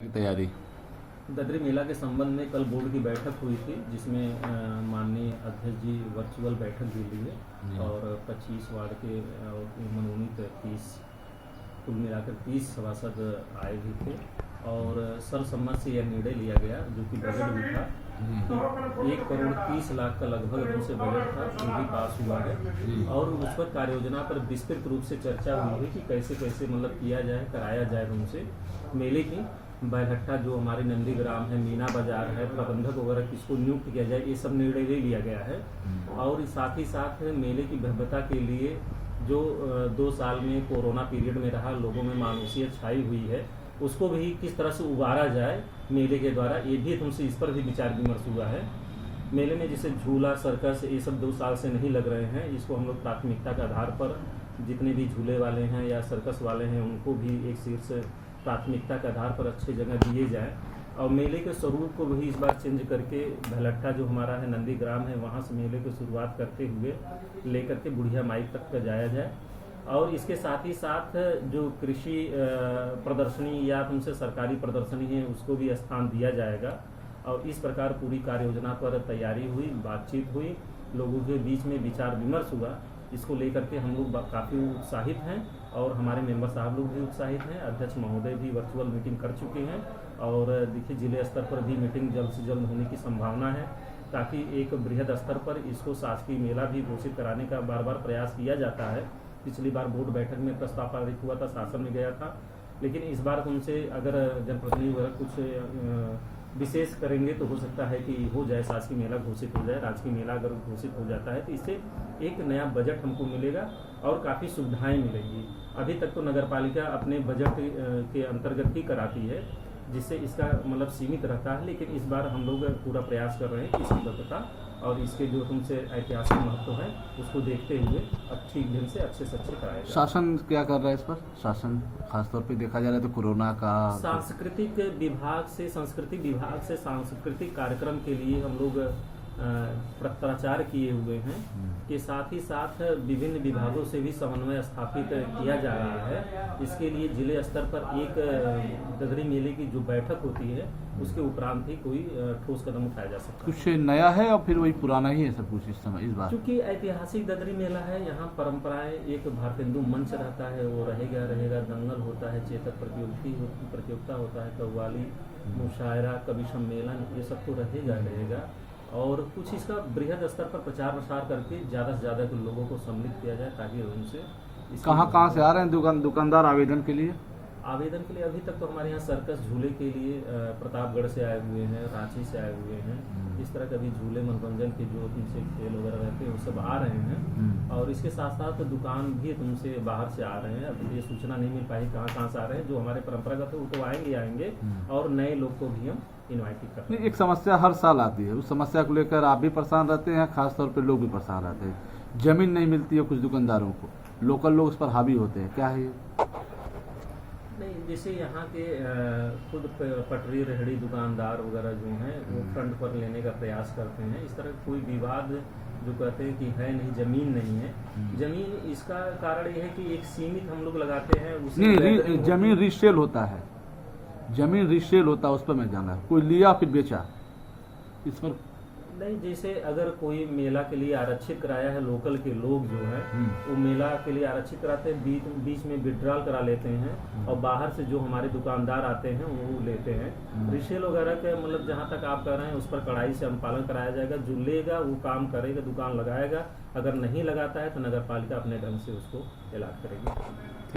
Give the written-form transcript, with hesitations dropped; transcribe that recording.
की तैयारी। ददरी मेला के संबंध में कल बोर्ड की बैठक हुई थी, जिसमें माननीय अध्यक्ष जी वर्चुअल बैठक भी ली है और 25 वार्ड के मनोनीत 30 कुल मिलाकर 30 सभासद आए भी थे और सर्वसम्मत से यह निर्णय लिया गया, जो कि बजट भी था कि 1,30,00,000 का लगभग उनसे बजट था, वो भी पास हुआ है और उस पर कार्य योजना पर विस्तृत रूप से चर्चा हुई है कि कैसे कैसे मतलब किया जाए, कराया जाए। उनसे मेले की बैलहट्टा जो हमारे नंदीग्राम है, मीना बाजार है, प्रबंधक वगैरह किसको नियुक्त किया जाए, ये सब निर्णय ले लिया गया है। और साथ ही साथ मेले की भव्यता के लिए जो 2 साल में कोरोना पीरियड में रहा, लोगों में मायूसियत छाई हुई है, उसको भी किस तरह से उबारा जाए मेले के द्वारा, ये भी तुमसे इस पर भी विचार विमर्श हुआ है। मेले में जैसे झूला, सर्कस, ये सब 2 साल से नहीं लग रहे हैं, इसको हम लोग प्राथमिकता के आधार पर जितने भी झूले वाले हैं या सर्कस वाले हैं उनको भी एक शीर्ष प्राथमिकता के आधार पर अच्छी जगह दिए जाए। और मेले के स्वरूप को भी इस बार चेंज करके बैलहट्टा जो हमारा है नंदीग्राम है, वहाँ से मेले की शुरुआत करते हुए लेकर के बुढ़िया माई तक का जाया जाए। और इसके साथ ही साथ जो कृषि प्रदर्शनी या तुमसे सरकारी प्रदर्शनी है उसको भी स्थान दिया जाएगा। और इस प्रकार पूरी कार्य योजना पर तैयारी हुई, बातचीत हुई, लोगों के बीच में विचार विमर्श हुआ। इसको लेकर के हम लोग काफ़ी उत्साहित हैं और हमारे मेंबर साहब लोग भी उत्साहित हैं। अध्यक्ष महोदय भी वर्चुअल मीटिंग कर चुके हैं और देखिए जिले स्तर पर भी मीटिंग जल्द से जल्द होने की संभावना है, ताकि एक बृहद स्तर पर इसको शासकीय मेला भी घोषित कराने का बार बार प्रयास किया जाता है। पिछली बार बोर्ड बैठक में प्रस्ताव पारित हुआ था, शासन में गया था, लेकिन इस बार तुमसे अगर जनप्रतिनिधि वगैरह कुछ विशेष करेंगे तो हो सकता है कि हो जाए, शासकीय मेला घोषित हो जाए। राजकीय मेला अगर घोषित हो जाता है तो इससे एक नया बजट हमको मिलेगा और काफ़ी सुविधाएं मिलेंगी। अभी तक तो नगर पालिका अपने बजट के अंतर्गत ही कराती है, जिससे इसका मतलब सीमित रहता है, लेकिन इस बार हम लोग पूरा प्रयास कर रहे हैं कि इसकी भव्यता और इसके जो तुमसे ऐतिहासिक महत्व है उसको देखते हुए अच्छी ढंग से अच्छे से अच्छे कराया जाए। शासन क्या कर रहा है इस पर? शासन खासतौर पे देखा जा रहा है तो कोरोना का सांस्कृतिक विभाग से सांस्कृतिक कार्यक्रम के लिए हम लोग पत्राचार किए हुए हैं के साथ ही साथ विभिन्न विभागों से भी समन्वय स्थापित किया जा रहा है। इसके लिए जिले स्तर पर एक ददरी मेले की जो बैठक होती है उसके उपरांत ही कोई ठोस कदम उठाया जा सकता है। कुछ नया है और फिर वही पुराना ही है सब कुछ इस समय इस बार? क्योंकि ऐतिहासिक ददरी मेला है, यहाँ परंपराएं, एक भारतेंदु मंच रहता है, वो रहेगा, दंगल होता है, चेतक प्रतियोगिता होता है, कव्वाली, मुशायरा, कवि सम्मेलन, ये सब तो रहेगा और कुछ इसका बृहद स्तर पर प्रचार प्रसार करके ज़्यादा से ज़्यादा लोगों को सम्मिलित किया जाए, ताकि उनसे कहाँ से आ रहे हैं दुकानदार आवेदन के लिए? अभी तक तो हमारे यहाँ सर्कस झूले के लिए प्रतापगढ़ से आए हुए हैं, रांची से आए हुए हैं, इस तरह का भी झूले मनोरंजन के जो तुमसे खेल वगैरह रहते हैं वो सब आ रहे हैं। और इसके साथ साथ दुकान भी तुमसे बाहर से आ रहे हैं। अब ये सूचना नहीं मिल पाई कहाँ से आ रहे हैं, जो हमारे परंपरागत है वो तो आएंगे और नए लोग को भी हम इन्वाइट करते हैं। एक समस्या हर साल आती है, उस समस्या को लेकर आप भी परेशान रहते हैं, खासतौर पर लोग भी परेशान रहते हैं। जमीन नहीं मिलती है कुछ दुकानदारों को, लोकल लोग उस पर हावी होते हैं, क्या है ये? नहीं, जैसे यहाँ के खुद पटरी रेहड़ी दुकानदार वगैरह जो हैं वो फ्रंट पर लेने का प्रयास करते हैं। इस तरह कोई विवाद जो कहते हैं कि है नहीं, जमीन नहीं है, जमीन इसका कारण ये है कि एक सीमित हम लोग लगाते हैं। नहीं, जमीन रीसेल होता है, उस पर मैं जाना है, कोई लिया फिर बेचा, इस पर नहीं। जैसे अगर कोई मेला के लिए आरक्षित कराया है, लोकल के लोग जो हैं वो मेला के लिए आरक्षित कराते हैं, बीच में विड्रॉल करा लेते हैं और बाहर से जो हमारे दुकानदार आते हैं वो लेते हैं। रिसेल वगैरह के मतलब जहाँ तक आप कह रहे हैं उस पर कड़ाई से अनुपालन कराया जाएगा। जो लेगा वो काम करेगा, दुकान लगाएगा, अगर नहीं लगाता है तो नगर पालिका अपने ढंग से उसको इलाज करेगी।